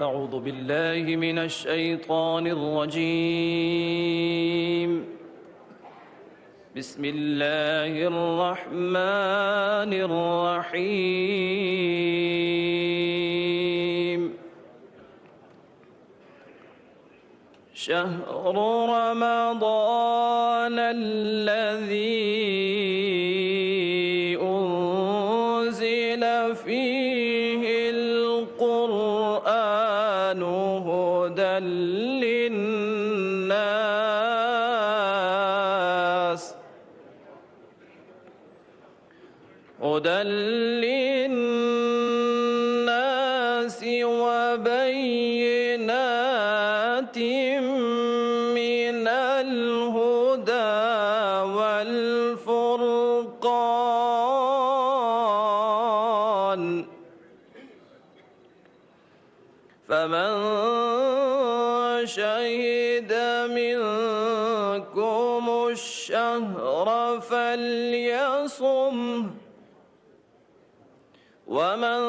أعوذ بالله من الشيطان الرجيم بسم الله الرحمن الرحيم شهر رمضان الذي أنزل فيه القرآن هدى للناس وبينات من الهدى والفرقان فمن شهد منكم الشهر فليصمه ومن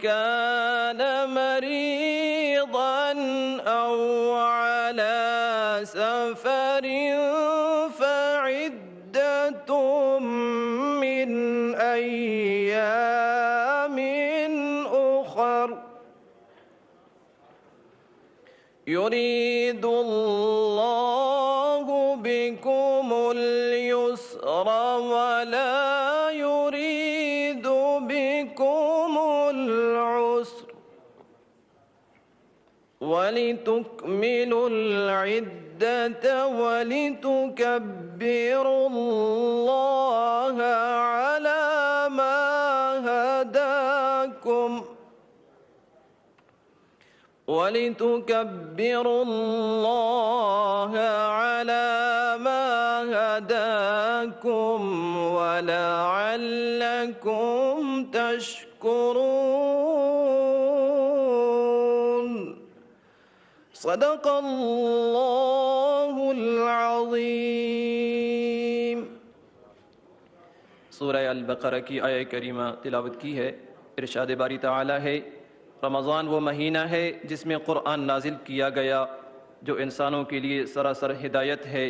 كان مريضا أو على سفر فعدة من أيام أخر يريد الله بكم اليسر ولا يريد بكم العسر ولتكملوا العدة ولتكبروا الله على ما هداكم ولتكبروا الله على ما هداكم ولعلكم تشكرون صدق اللہ العظیم۔ سورہ البقرہ کی آیہ کریمہ تلاوت کی ہے۔ ارشاد باری تعالی ہے، رمضان وہ مہینہ ہے جس میں قرآن نازل کیا گیا جو انسانوں کے لیے سراسر ہدایت ہے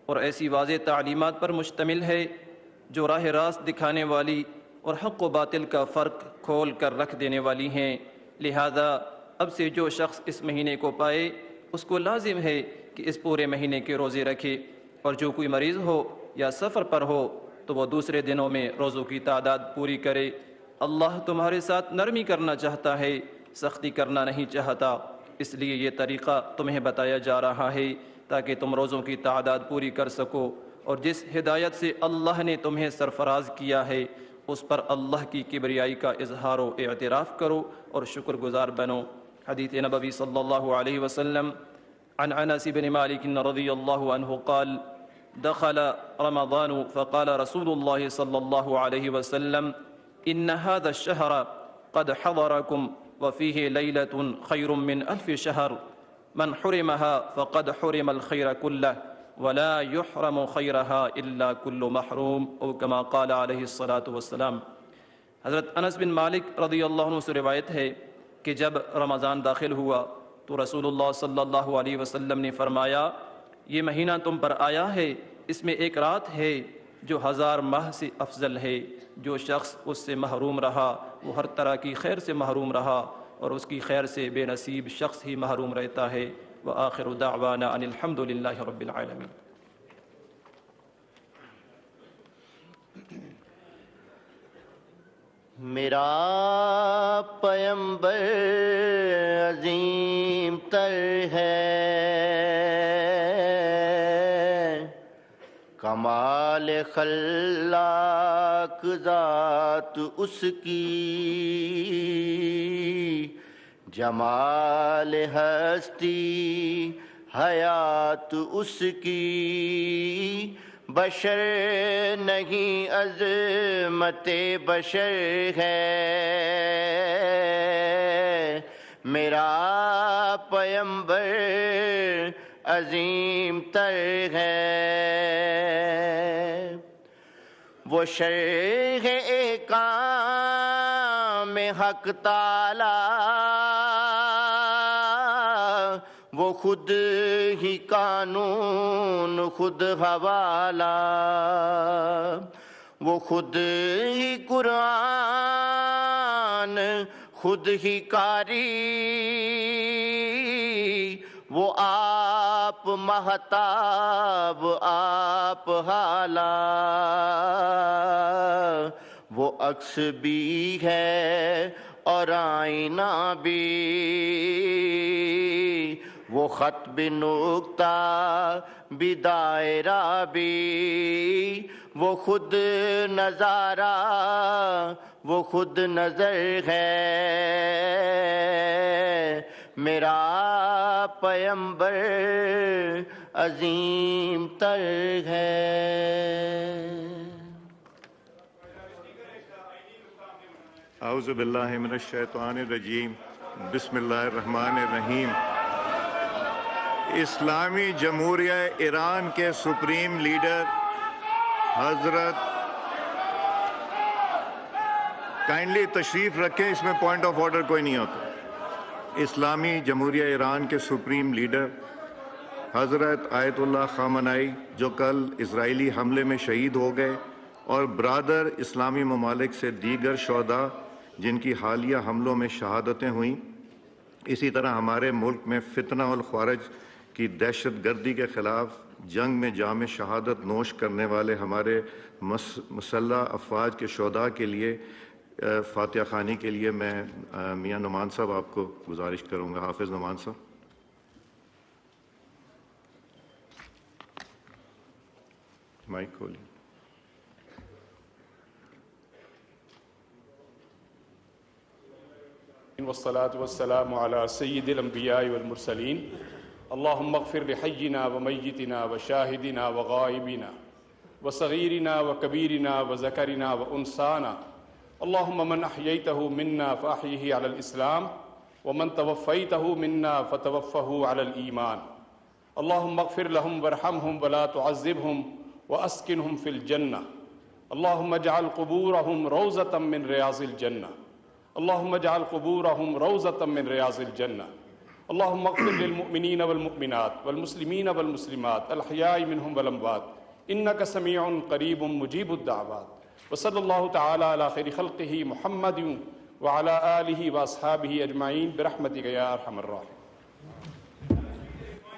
اور ایسی واضح تعلیمات پر مشتمل ہے جو راہ راست دکھانے والی اور حق و باطل کا فرق کھول کر رکھ دینے والی ہیں۔ لہذا اب سے جو شخص اس مہینے کو پائے اس کو لازم ہے کہ اس پورے مہینے کے روزے رکھے، اور جو کوئی مریض ہو یا سفر پر ہو تو وہ دوسرے دنوں میں روزوں کی تعداد پوری کرے۔ اللہ تمہارے ساتھ نرمی کرنا چاہتا ہے، سختی کرنا نہیں چاہتا، اس لیے یہ طریقہ تمہیں بتایا جا رہا ہے تاکہ تم روزوں کی تعداد پوری کر سکو، اور جس ہدایت سے اللہ نے تمہیں سرفراز کیا ہے اس پر اللہ کی کبریائی کا اظہار و اعتراف کرو اور شکر گزار بنو۔ حدیث نبوی صلی اللہ علیہ وسلم عن انس بن مالک رضی اللہ عنہ قال دخل رمضان فقال رسول اللہ صلی اللہ علیہ وسلم ان هذا الشهر قد حضركم وفيه ليلة خير من 1000 شهر من حرمها فقد حرم الخير كله ولا يحرم خيرها إلا كل محروم او كما قال علیہ الصلاۃ والسلام۔ حضرت انس بن مالک رضی اللہ عنہ سے روایت ہے کہ جب رمضان داخل ہوا تو رسول اللہ صلی اللہ علیہ وسلم نے فرمایا، یہ مہینہ تم پر آیا ہے، اس میں ایک رات ہے جو 1000 ماہ سے افضل ہے۔ جو شخص اس سے محروم رہا وہ ہر طرح کی خیر سے محروم رہا، اور اس کی خیر سے بے نصیب شخص ہی محروم رہتا ہے۔ وآخر دعوانا ان الحمد للہ رب العالمین۔ میرا پیمبر عظیم تر ہے، کمال خلاق ذات اس کی، جمال ہستی حیات اس کی، بشر نہیں عظمت بشر ہے، میرا پیمبر عظیم تر ہے۔ وہ شرح احکام حق تعالی وہ خود ہی قانون خود حوالہ، وہ خود ہی قرآن خود ہی قاری، وہ آپ مہتاب آپ حالہ، وہ عکس بھی ہے اور آئینہ بھی، وہ خط بھی نقطہ بھی دائرہ بھی، وہ خود نظارہ وہ خود نظر ہے، میرا پیمبر عظیم تر ہے۔ اعوذ باللہ من الشیطان الرجیم، بسم اللہ الرحمن الرحیم۔ اسلامی جمہوریہ ایران کے سپریم لیڈر حضرت کائنڈلی تشریف رکھیں، اس میں پوائنٹ آف آرڈر کوئی نہیں ہوتا۔ اسلامی جمہوریہ ایران کے سپریم لیڈر حضرت آیت اللہ خامنائی جو کل اسرائیلی حملے میں شہید ہو گئے، اور برادر اسلامی ممالک سے دیگر شہداء جن کی حالیہ حملوں میں شہادتیں ہوئیں، اسی طرح ہمارے ملک میں فتنہ الخوارج کی دہشت گردی کے خلاف جنگ میں جام شہادت نوش کرنے والے ہمارے مسلح افواج کے شہداء کے لیے فاتحہ خوانی کے لیے میں میاں نعمان صاحب آپ کو گزارش کروں گا۔ حافظ نعمان صاحب۔ مائک کھولیے۔ والصلاة والسلام على سيد الأنبياء والمرسلين اللهم اغفر لحينا وميتنا وشاهدنا وغائبنا وصغيرنا وكبيرنا وذكرنا وأنثانا، اللهم من أحييته منا فأحيه على الإسلام، ومن توفيته منا فتوفه على الإيمان، اللهم اغفر لهم وارحمهم ولا تعذبهم وأسكنهم في الجنة، اللهم اجعل قبورهم روضة من رياض الجنة، اللهم اجعل قبورهم روضة من رياض الجنة، اللهم اغفر للمؤمنين والمؤمنات والمسلمين والمسلمات الأحياء منهم والأموات إنك سميع قريب مجيب الدعوات، وصلى الله تعالى على خير خلقه محمد وعلى آله وأصحابه أجمعين برحمتك يا أرحم الراحمين۔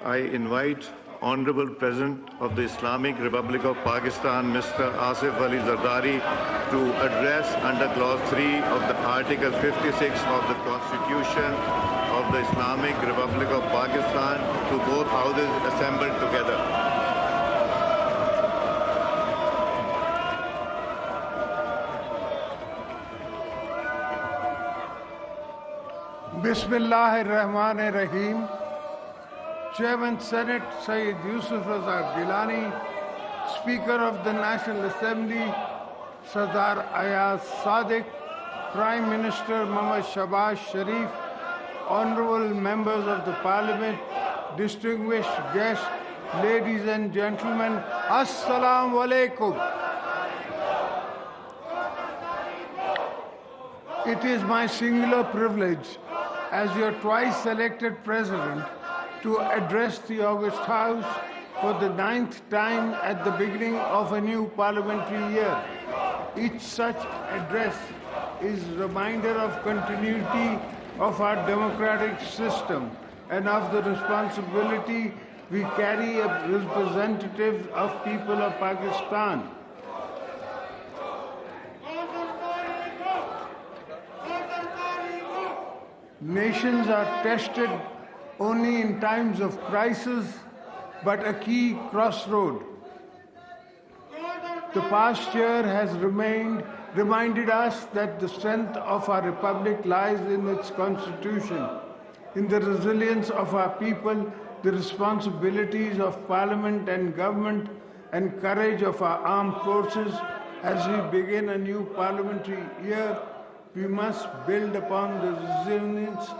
I invite Honorable President of the Islamic Republic of Pakistan, Mr. Asif Ali Zardari, to address under Clause 3 of the Article 56 of the Constitution of the Islamic Republic of Pakistan to both houses assembled together. Bismillah ar-Rahman ar-Rahim. Chairman Senate Sayyid Yusuf Raza Gilani, Speaker of the National Assembly Sardar Ayaz Sadiq, Prime Minister Muhammad Shahbaz Sharif, Honorable Members of the Parliament, distinguished guests, ladies and gentlemen, Assalamu alaikum. It is my singular privilege as your twice elected President to address the August House for the 9th time at the beginning of a new parliamentary year. Each such address is a reminder of continuity of our democratic system and of the responsibility we carry as representatives of people of Pakistan. Nations are tested only in times of crisis, but a key crossroad. The past year has reminded us that the strength of our republic lies in its constitution, in the resilience of our people, the responsibilities of parliament and government, and courage of our armed forces. As we begin a new parliamentary year, we must build upon the resilience,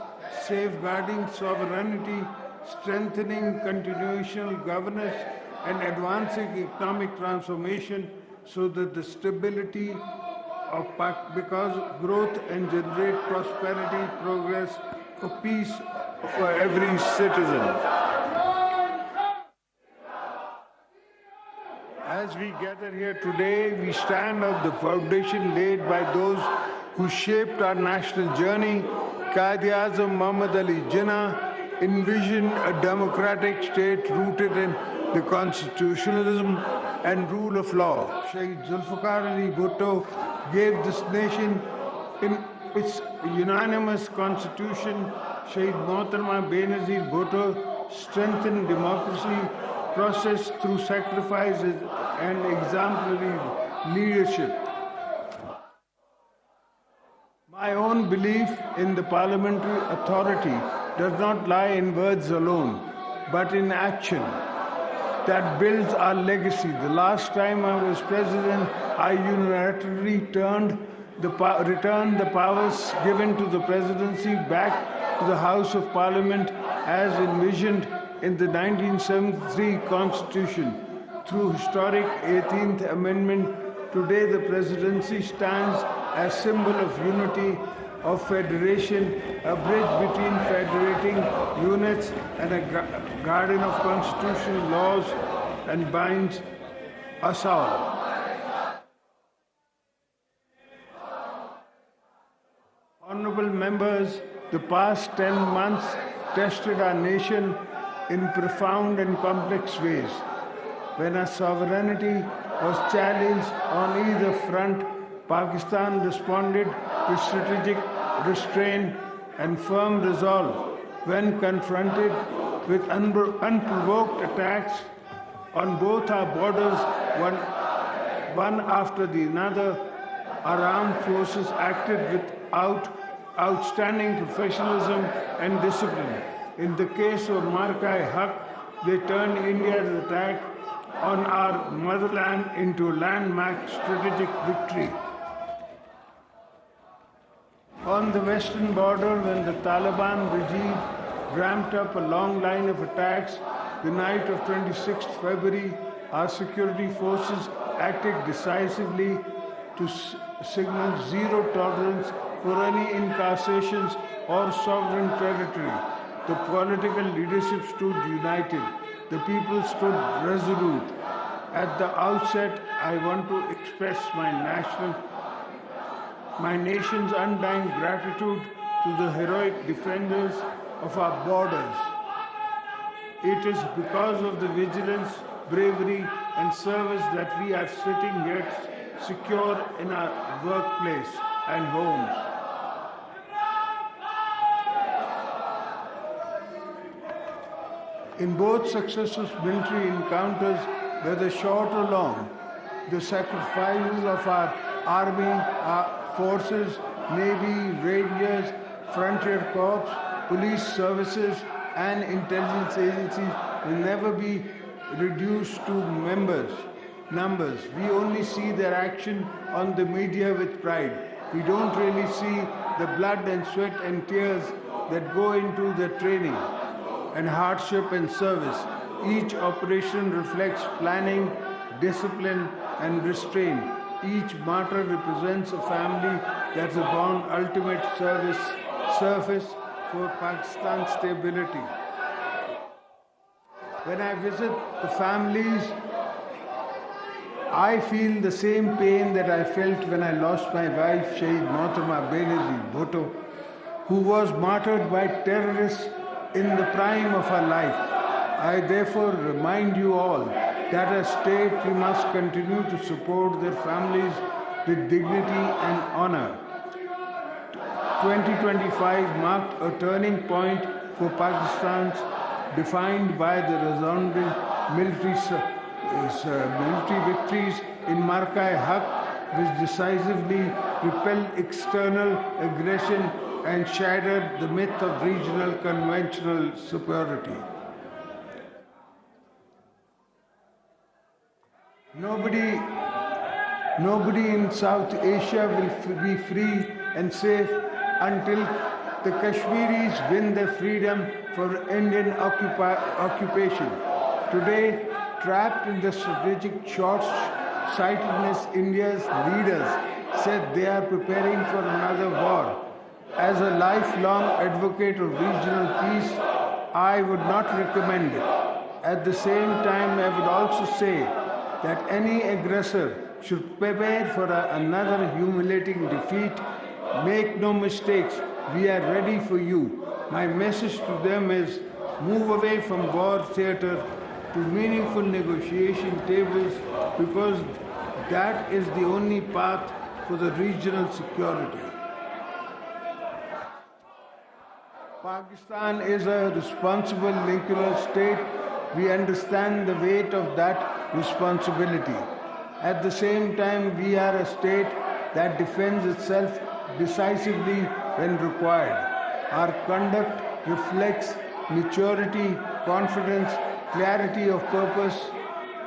safeguarding sovereignty, strengthening constitutional governance, and advancing economic transformation so that the stability of because growth and generate prosperity, progress, peace for every citizen. As we gather here today, we stand on the foundation laid by those who shaped our national journey. Quaid-e-Azam Muhammad Ali Jinnah envisioned a democratic state rooted in the constitutionalism and rule of law. Shaheed Zulfikar Ali Bhutto gave this nation in its unanimous constitution. Shaheed Mohtarma Benazir Bhutto strengthened democracy process through sacrifices and exemplary leadership. My own belief in the parliamentary authority does not lie in words alone, but in action that builds our legacy. The last time I was president, I unilaterally returned the powers given to the presidency back to the House of Parliament as envisioned in the 1973 Constitution. Through historic 18th Amendment, today the presidency stands as symbol of unity, of federation, a bridge between federating units and a guardian of constitutional laws, and binds us all. Honorable members, the past 10 months tested our nation in profound and complex ways. When our sovereignty was challenged on either front, Pakistan responded with strategic restraint and firm resolve. When confronted with unprovoked attacks on both our borders, one after the other, our armed forces acted with outstanding professionalism and discipline. In the case of Marka-e-Haq, they turned India's attack on our motherland into a landmark strategic victory. On the western border, when the Taliban regime ramped up a long line of attacks, the night of 26th February, our security forces acted decisively to signal zero tolerance for any incarcerations or sovereign territory. The political leadership stood united. The people stood resolute. At the outset, I want to express my nation's undying gratitude to the heroic defenders of our borders. It is because of the vigilance, bravery, and service that we are sitting here secure in our workplace and homes. In both successive military encounters, whether short or long, the sacrifices of our army, our forces, navy, rangers, frontier corps, police services, and intelligence agencies will never be reduced to numbers. We only see their action on the media with pride. We don't really see the blood and sweat and tears that go into their training and hardship and service. Each operation reflects planning, discipline, and restraint. Each martyr represents a family that's upon ultimate service for Pakistan's stability. When I visit the families, I feel the same pain that I felt when I lost my wife, Shaheed Mohtarma Benazir Bhutto, who was martyred by terrorists in the prime of her life. I therefore remind you all that as state we must continue to support their families with dignity and honor. 2025 marked a turning point for Pakistan, defined by the resounding military victories in Marka-e-Haq, which decisively repelled external aggression and shattered the myth of regional conventional superiority. Nobody in South Asia will be free and safe until the Kashmiris win their freedom for Indian occupation. Today, trapped in the strategic short-sightedness, India's leaders said they are preparing for another war. as a lifelong advocate of regional peace, I would not recommend it. At the same time, I would also say that any aggressor should prepare for another humiliating defeat. Make no mistakes, we are ready for you. My message to them is move away from war theatre to meaningful negotiation tables, because that is the only path for the regional security. Pakistan is a responsible nuclear state. We understand the weight of that responsibility. At the same time, we are a state that defends itself decisively when required. Our conduct reflects maturity, confidence, clarity of purpose.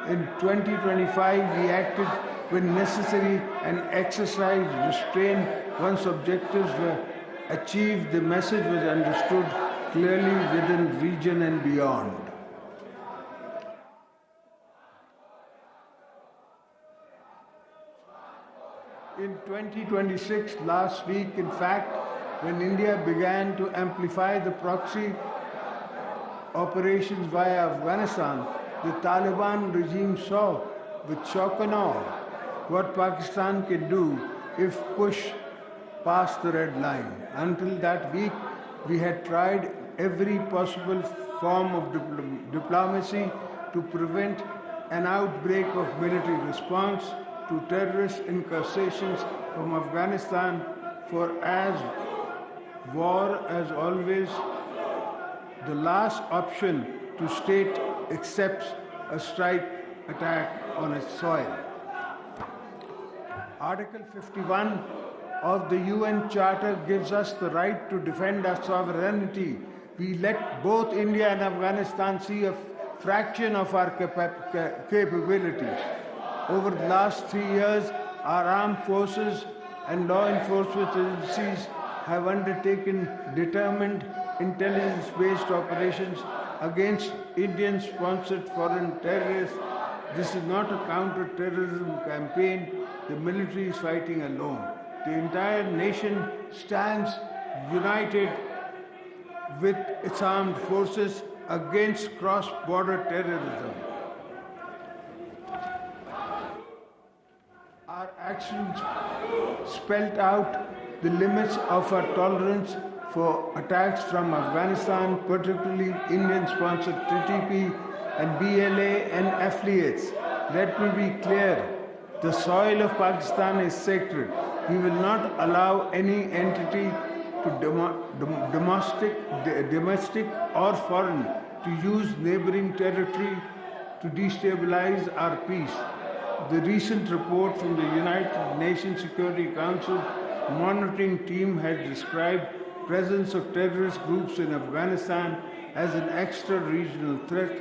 In 2025, we acted when necessary and exercised restraint once objectives were achieved. The message was understood clearly within the region and beyond. In 2026, last week, in fact, when India began to amplify the proxy operations via Afghanistan, the Taliban regime saw with shock and awe what Pakistan can do if pushed past the red line. Until that week, we had tried every possible form of diplomacy to prevent an outbreak of military response to terrorist incursions from Afghanistan, for as war, as always, the last option to state accepts a strike attack on its soil. Article 51 of the UN Charter gives us the right to defend our sovereignty. We let both India and Afghanistan see a fraction of our capabilities. Over the last 3 years, our armed forces and law enforcement agencies have undertaken determined intelligence-based operations against Indian-sponsored foreign terrorists. This is not a counter-terrorism campaign. The military is fighting alone. The entire nation stands united with its armed forces against cross-border terrorism. Our actions spelled out the limits of our tolerance for attacks from Afghanistan, particularly Indian-sponsored TTP and BLA and affiliates. Let me be clear, the soil of Pakistan is sacred. We will not allow any entity to domestic or foreign to use neighboring territory to destabilize our peace. The recent report from the United Nations Security Council monitoring team has described presence of terrorist groups in Afghanistan as an extra-regional threat.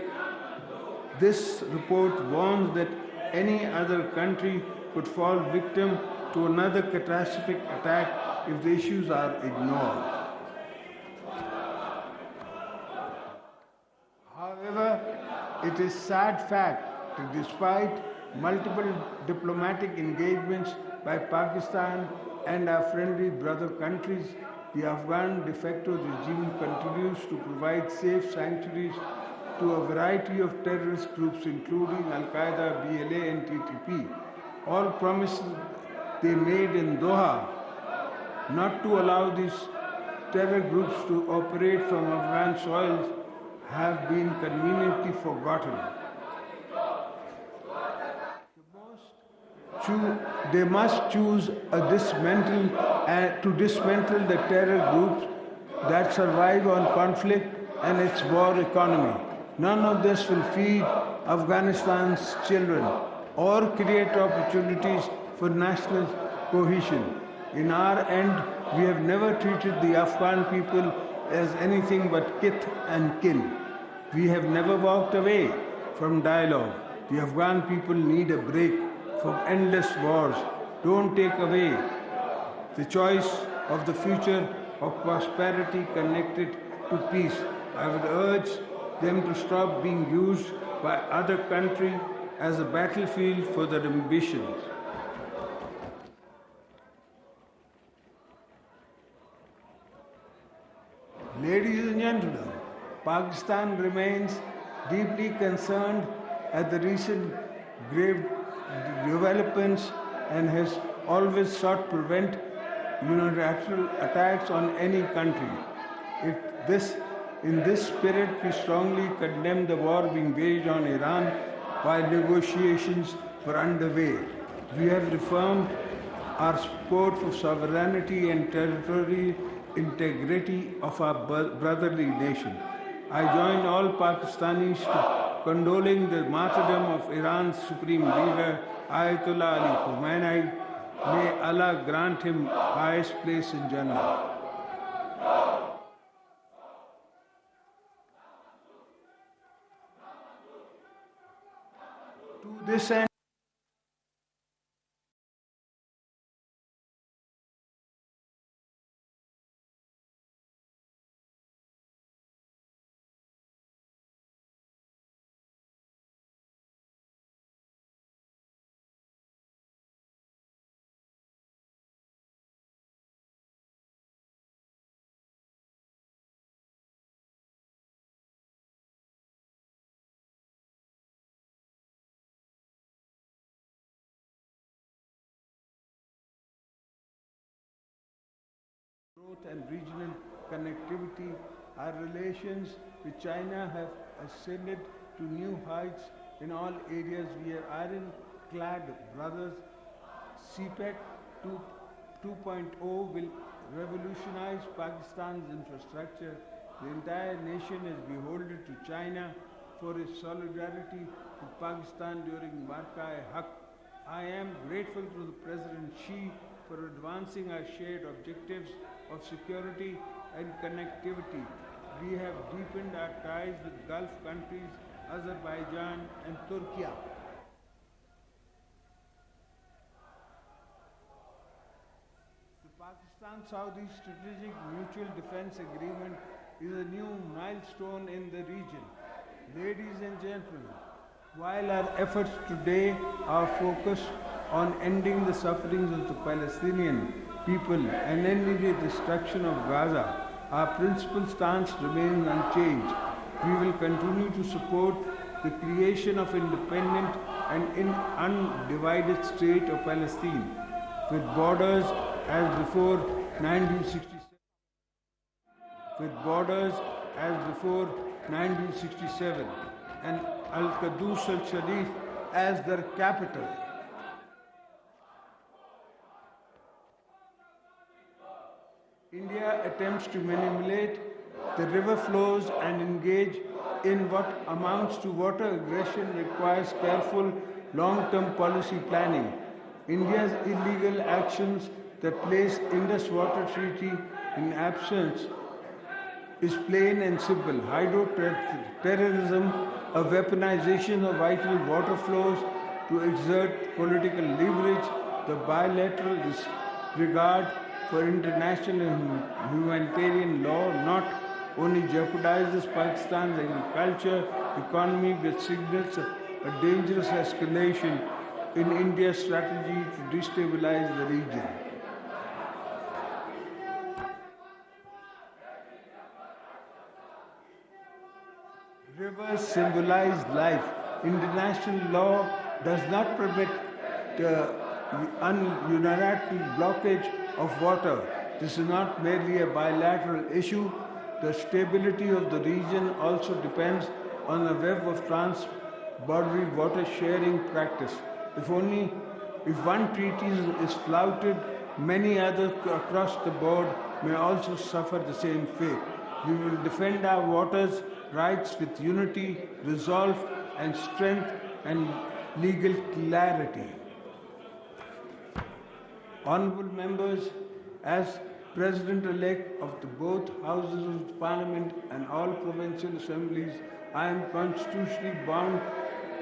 This report warns that any other country could fall victim to another catastrophic attack if the issues are ignored. However, it is a sad fact that despite multiple diplomatic engagements by Pakistan and our friendly brother countries, the Afghan de facto regime continues to provide safe sanctuaries to a variety of terrorist groups, including Al-Qaeda, BLA, and TTP. All promises they made in Doha not to allow these terror groups to operate from Afghan soils have been conveniently forgotten. They must choose to dismantle the terror groups that survive on conflict and its war economy. None of this will feed Afghanistan's children or create opportunities for national cohesion. In our end, we have never treated the Afghan people as anything but kith and kin. We have never walked away from dialogue. The Afghan people need a break from endless wars. Don't take away the choice of the future of prosperity connected to peace. I would urge them to stop being used by other countries as a battlefield for their ambitions. Pakistan remains deeply concerned at the recent grave developments and has always sought to prevent unilateral attacks on any country. In this spirit, we strongly condemn the war being waged on Iran while negotiations were underway. We have reaffirmed our support for sovereignty and territorial integrity of our brotherly nation. I join all Pakistanis to condoling the martyrdom of Iran's supreme leader, Ayatollah Ali Khamenei. May Allah grant him highest place in Jannah. To this end, growth and regional connectivity, our relations with China have ascended to new heights in all areas. We are iron-clad brothers. CPEC 2.0 will revolutionize Pakistan's infrastructure. The entire nation is beholden to China for its solidarity with Pakistan during Marka-e-Haq. I am grateful to the President Xi for advancing our shared objectives of security and connectivity. We have deepened our ties with Gulf countries, Azerbaijan and Turkey. The Pakistan-Saudi Strategic Mutual Defense Agreement is a new milestone in the region. Ladies and gentlemen, while our efforts today are focused on ending the sufferings of the Palestinian people and ending the destruction of Gaza, our principal stance remains unchanged. We will continue to support the creation of independent and undivided state of Palestine, with borders as before 1967, and Al-Qudus al-Sharif as their capital. India attempts to manipulate the river flows and engage in what amounts to water aggression requires careful long-term policy planning. India's illegal actions that place Indus Water Treaty in absence is plain and simple. Hydro-terrorism, a weaponization of vital water flows to exert political leverage, the bilateral disregard for international and humanitarian law not only jeopardizes Pakistan's agriculture economy but signals a dangerous escalation in India's strategy to destabilize the region. Rivers symbolize life. International law does not permit the unilateral blockage of water. This is not merely a bilateral issue. The stability of the region also depends on a web of trans-boundary water sharing practice. If one treaty is flouted, many others across the board may also suffer the same fate. We will defend our waters rights with unity, resolve, and strength and legal clarity. Honorable members, as President-elect of both houses of Parliament and all provincial assemblies, I am constitutionally bound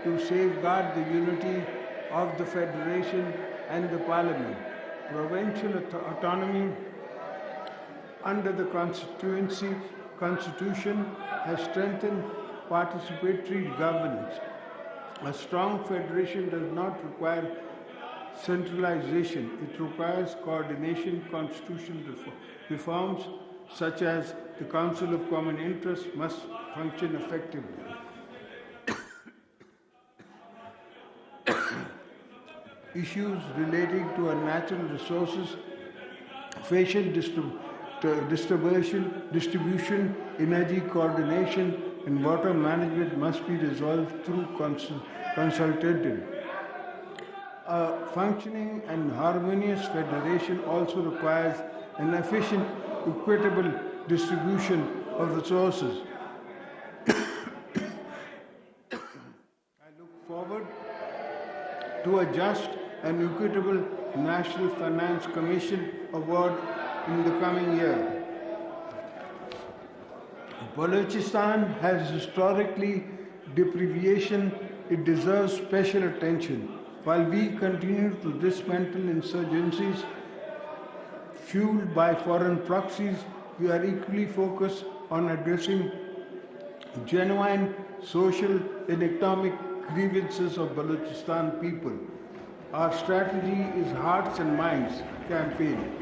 to safeguard the unity of the Federation and the Parliament. Provincial autonomy under the Constitution has strengthened participatory governance. A strong federation does not require centralization. It requires coordination. Constitutional reforms such as the Council of Common Interest must function effectively. Issues relating to our natural resources, facial distribution, energy coordination, and water management must be resolved through consultative. A functioning and harmonious federation also requires an efficient, equitable distribution of resources. I look forward to a just and equitable National Finance Commission award in the coming year. Balochistan has historically deprivation. It deserves special attention. While we continue to dismantle insurgencies fueled by foreign proxies, we are equally focused on addressing genuine social and economic grievances of Balochistan people. Our strategy is Hearts and Minds campaign,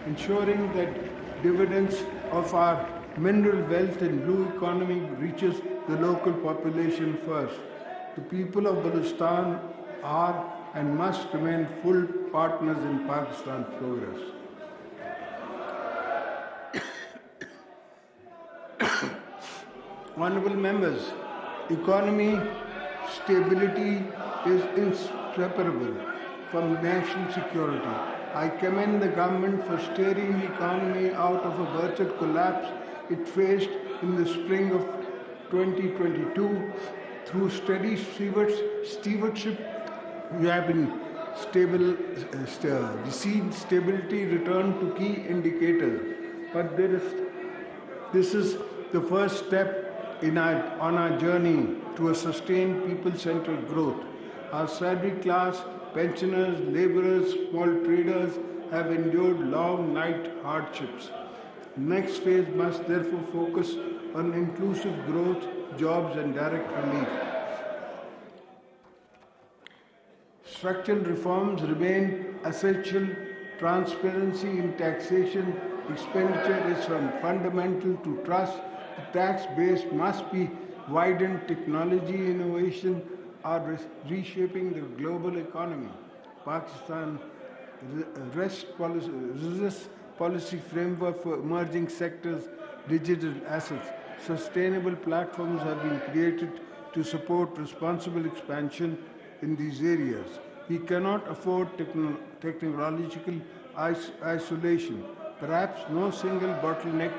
ensuring that dividends of our mineral wealth and blue economy reaches the local population first. The people of Balochistan are and must remain full partners in Pakistan's progress. Honorable members, economy stability is inseparable from national security. I commend the government for steering the economy out of a virtual collapse it faced in the spring of 2022. Through steady stewardship, we have been seen stability return to key indicators. But this is the first step on our journey to a sustained people-centered growth. Our salaried class, pensioners, laborers, small traders have endured long night hardships. The next phase must therefore focus on inclusive growth, jobs, and direct relief. Structural reforms remain essential. Transparency in taxation expenditure is fundamental to trust. The tax base must be widened. Technology innovation are reshaping the global economy. Pakistan REST policy framework for emerging sectors, digital assets. Sustainable platforms have been created to support responsible expansion in these areas. We cannot afford technological isolation. Perhaps no single bottleneck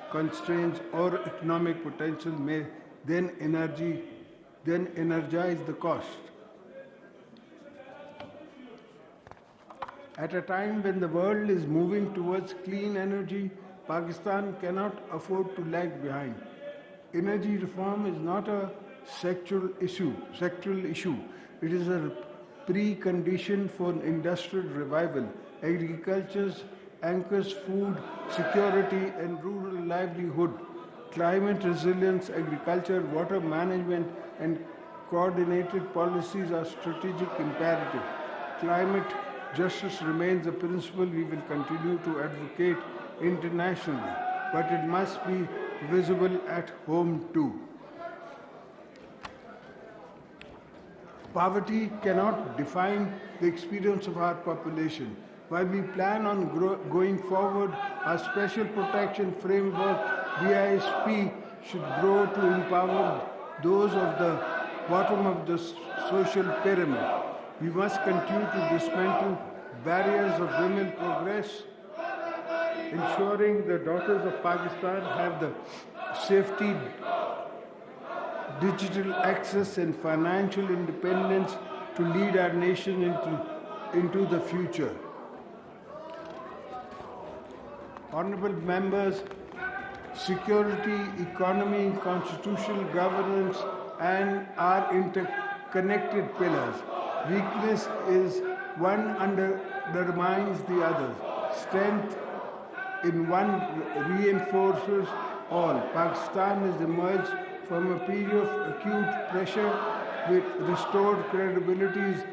constraints or economic potential may then energize the cost. At a time when the world is moving towards clean energy, Pakistan cannot afford to lag behind. Energy reform is not a sectoral issue. It is a precondition for industrial revival. Agriculture anchors food security and rural livelihood. Climate resilience, agriculture, water management, and coordinated policies are strategic imperative. Climate justice remains a principle we will continue to advocate internationally, but it must be visible at home too. Poverty cannot define the experience of our population. While we plan on going forward, our special protection framework, BISP, should grow to empower those of the bottom of the social pyramid. We must continue to dismantle barriers of women progress, ensuring the daughters of Pakistan have the safety, digital access, and financial independence to lead our nation into the future. Honorable members, security, economy, constitutional governance, and our interconnected pillars. Weakness is one undermines the other. Strength in one reinforces all. Pakistan has emerged from a period of acute pressure with restored credibility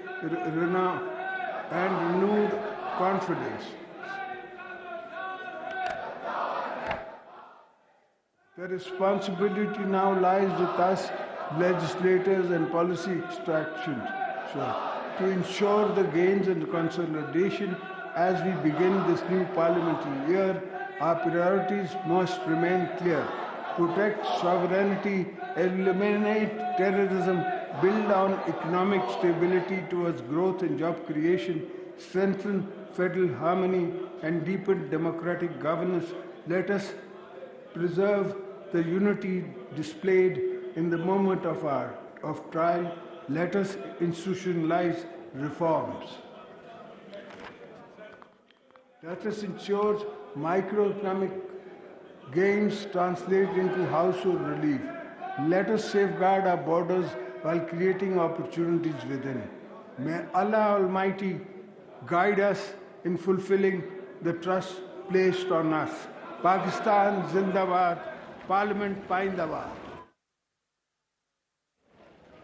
and renewed confidence. The responsibility now lies with us, legislators and policy extractions, to ensure the gains and consolidation as we begin this new parliamentary year. Our priorities must remain clear: protect sovereignty, eliminate terrorism, build on economic stability towards growth and job creation, strengthen federal harmony, and deepen democratic governance. Let us preserve the unity displayed in the moment of trial. Let us institutionalize reforms. Let us ensure microeconomic gains translate into household relief. Let us safeguard our borders while creating opportunities within. May Allah Almighty guide us in fulfilling the trust placed on us. Pakistan Zindabad, Parliament Paindabad.